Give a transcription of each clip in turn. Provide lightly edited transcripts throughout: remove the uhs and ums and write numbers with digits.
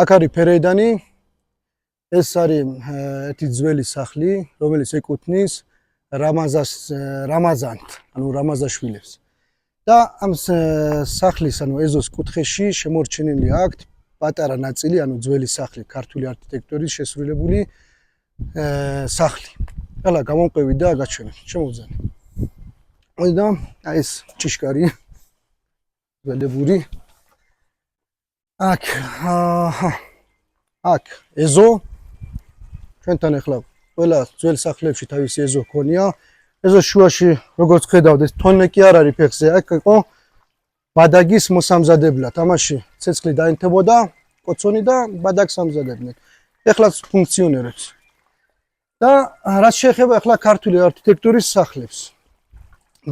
აქ არის ფერეიდანი, ეს არის ერთი ძველი სახლი, რომელიც ეკუთვნის რამაზანთ, ანუ რამაზაშვილებს. და ამ სახლის, ანუ ეზოს კუთხეში შემორჩენილი აქვთ პატარა ნაწილი, ანუ ძველი სახლი, ქართული არქიტექტურის შესრულებული სახლი. Hala გამომყევი და გაჩვენებ. შემოვძანე. და აი ეს ჭიშკარი ველებური. აქ ეზო ჩვენთან ახლა ყველა ძველ სახლებში თავისი ეზო ქონია. ეზოს შუაში როგორც ხედავთ ეს თონე კი არ არის ფეხზე. აქ იყო ბადაგის მოსამზადებლად. ამაში ცეცხლი დაინთებოდა, კოცონი და ბადაგს ამზადებდნენ. ეხლაც ფუნქციონირებს. და რაც შეეხება ახლა ქართული არქიტექტურის სახლებს.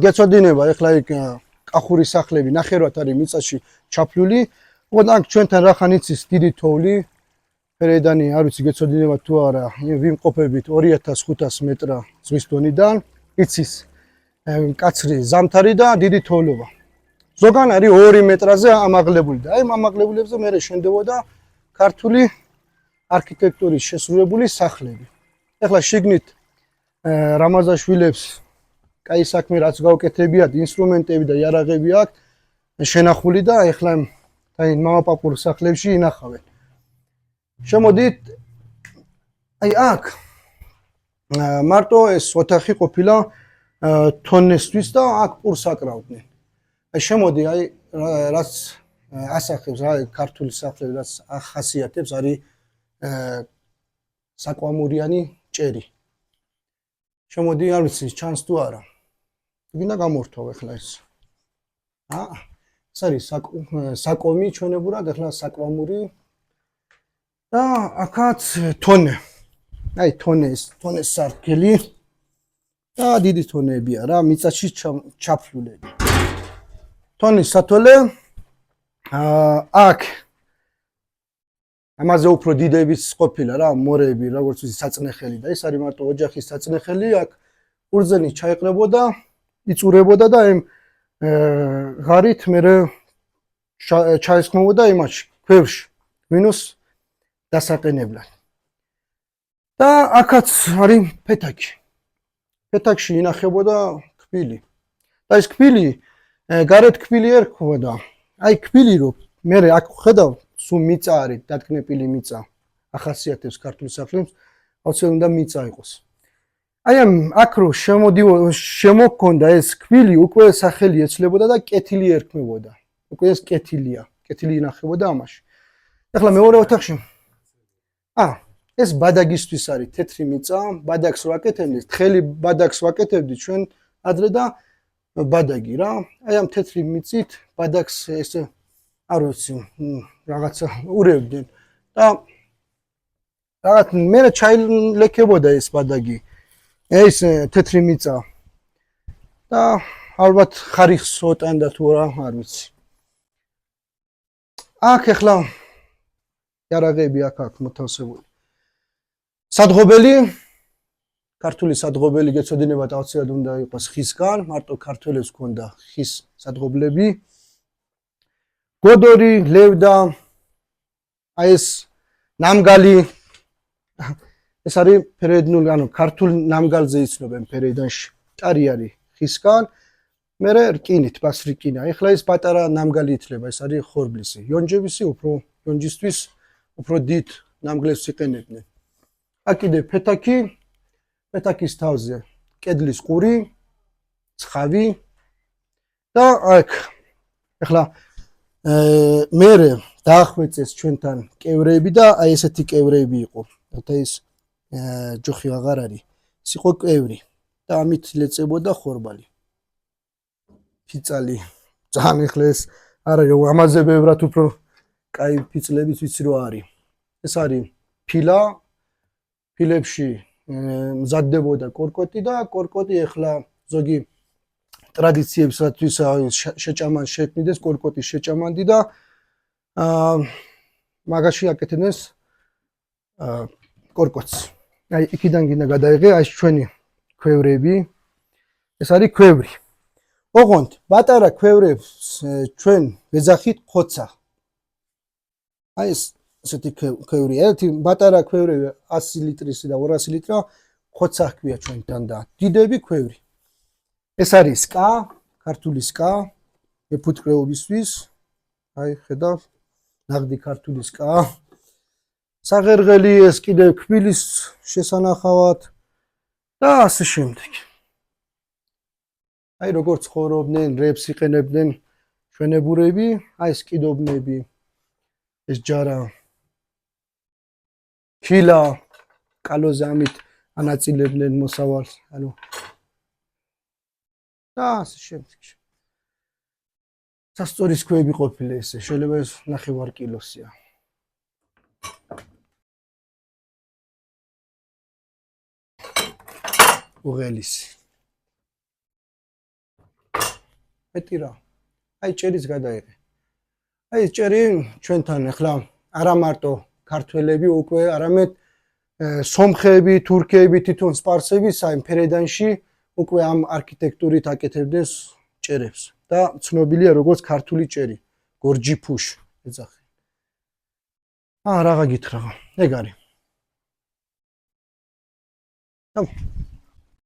გეცოდინება ახლა იქ კახური სახლები ნახევრად არის მიწაში ჩაფლული. ოღონდ აქ ჩვენთან რახან იცის დიდი თოვლი. ფერეიდანი არ ვიცი გეცოდინება თუ არა, ვიმყოფებით 2500 მეტრა ზღვის დონიდან. იცის კაცრი ზამთარი და დიდი თოვლობა. ზოგან არის 2 მეტრაზე ამაღლებული და აი ამ ამაღლებულებზე მე შენდებოდა ქართული არქიტექტურის შესრულებული სახლები. ეხლა შიგნით რამაზაშვილებს კაი საქმე რაც გაუკეთებიათ, ინსტრუმენტები და იარაღები აქვს შენახული და ეხლა აი მამაპაპურ სახლებში ინახავენ. შემოდით აი აქ მარტო ეს ოთახი ყოფილა თონესთვის და აქ პურს აკრავდნენ. აი შემოდი აი რაც ასახებს რა ქართული სახლები რაც ახასიათებს არის საკვამურიანი ჭერი. შემოდი არ ვიცი ჩანს თუ არა. გინდა გამორთვავ ახლა ეს. ეს არის საკომი ჩვენებურად ახლა საკვამური და აქაც თონე. აი თონეს სარკელი და დიდი თონეებია რა მიწაში ჩაფლულები. თონის სათოლე აქ ამაზე უფრო დიდების ყოფილა რა მორეები როგორც ვიცი საწნეხელი და ეს არის მარტო ოჯახის საწნეხელი აქ ყურძენი ჩაიყრებოდა იწურებოდა და ამ ღარით მე ჩაესხმებოდა იმაში ქვევში მინუს დასაყენებლად და აქაც არის ფეთაკი ფეთაკში ინახებოდა კბილი და ეს კბილი გარეთ კბილი ერქვა აი კბილი რო მე აქ ხედავ სულ მიწა არის დათკნეპილი მიწა ახასიათებს ქართულ სახლებს აუცილებლად უნდა მიწა იყოს აი ამ აქ რო შემოქონდა ეს კბილი უკვე სახელი ეცვლებოდა და კეთილი ერქმებოდა უკვე ეს კეთილია კეთილი ინახებოდა ამაში ახლა მეორე ოთახში ეს ბადაგისთვის არის თეთრი მიწა ბადაგს ვაკეთებდით თხელი ბადაგს ვაკეთებდით ჩვენ ადრე და ბადაგი რა აი ამ თეთრი მიწით ბადაგს ესე არ ვიცი რაღაცა ურევდნენ და რაღაც მე ჩაილეკებოდა ეს ბადაგი ეს თეთრი მიწა და ალბათ ხარიხს ოტანდა თუ რა არ ვიცი აქ ახლა იარაღები აქ მოთავსებული სადღობელი ქართული სადღობელი გეცოდინებათ აუცილებლად უნდა იყოს ხისგან მარტო ქართველებს ჰქონდა ხის სადღობლები გოდორი ლევდა აი ეს ნამგალი ეს არის ფერეიდნული ანუ ქართულ ნამგალზე იცნობენ ფერეიდანში კარი არის ხისგან მე რკინით ბასრიკინა ეხლა ეს პატარა ნამგალი ითვლება ეს არის ხორბლისი იონჯებისი უფრო იონჯისთვის უფრო დიდ ნამგლებს იყენებდნენ აქ კიდე ფეთაკი ფეთაკის თავზე კედლის ყური ცხავი და აქ ეხლა მე დაახვეწეს ჩვენთან კევრეები და აი ესეთი კევრეები იყო და ეს ჯოხი აღარ არის ეს იყო კევრი და ამით ლეწებოდა ხორბალი ფიცალი ძალიან ეხლა ეს არა ამაზე ბევრად უფრო კაი ფიცლების ვიცი რო არის ეს არის ფილა ფილებში მზადდებოდა კორკოტი და კორკოტი ეხლა ზოგი ტრადიციებსათვის შეჭამან შექმნიდეს კორკოტის შეჭამანდი და მაგაში აკეთებდნენ კორკოტს აი იქიდან გინდა გადაიღე აი ჩვენი ქვევრები ეს არის ქვევრი ოღონდ პატარა ქვევრებს ჩვენ ვეძახით ხოცა აი ეს ესეთი ქვევრია. ერთი პატარა ქვევრი 100 ლიტრისი და 200 ლიტრა ხოცა ჰქვია ჩვენთან და დიდები ქვევრი. ეს არის სკა, ქართული სკა, მეფუტკრეობისთვის. აი ხედავ, ნაღდი ქართული სკა. საღერღელი ეს კიდევ ქვილის შესანახავად და ასე შემდეგ. აი როგორ ცხოვრობდნენ, რებს იყენებდნენ ჩვენებურები, აი ეს კიდობნები, ეს ჯარა ქილა კალოზე ამით ანაწილებდნენ მოსავალს, ანუ და ასე შემდეგ. სასწორის ქვები ყოფილი ესე, შეიძლება ეს 9 კილოსია. უღელისი. მეტი რა. აი ჭერის გადაიღე. აი ეს ჭერი ჩვენთან ახლა არა მარტო ქართველები უკვე, არამედ სომხები, თურქები, თვითონ სპარსები საიმ ფერედანში უკვე ამ არქიტექტურით აკეთებდნენ ჭერებს და ცნობილია როგორც ქართული ჭერი, გორჯი ფუშ ეძახი. რაღა გითხრა. ეგ არის.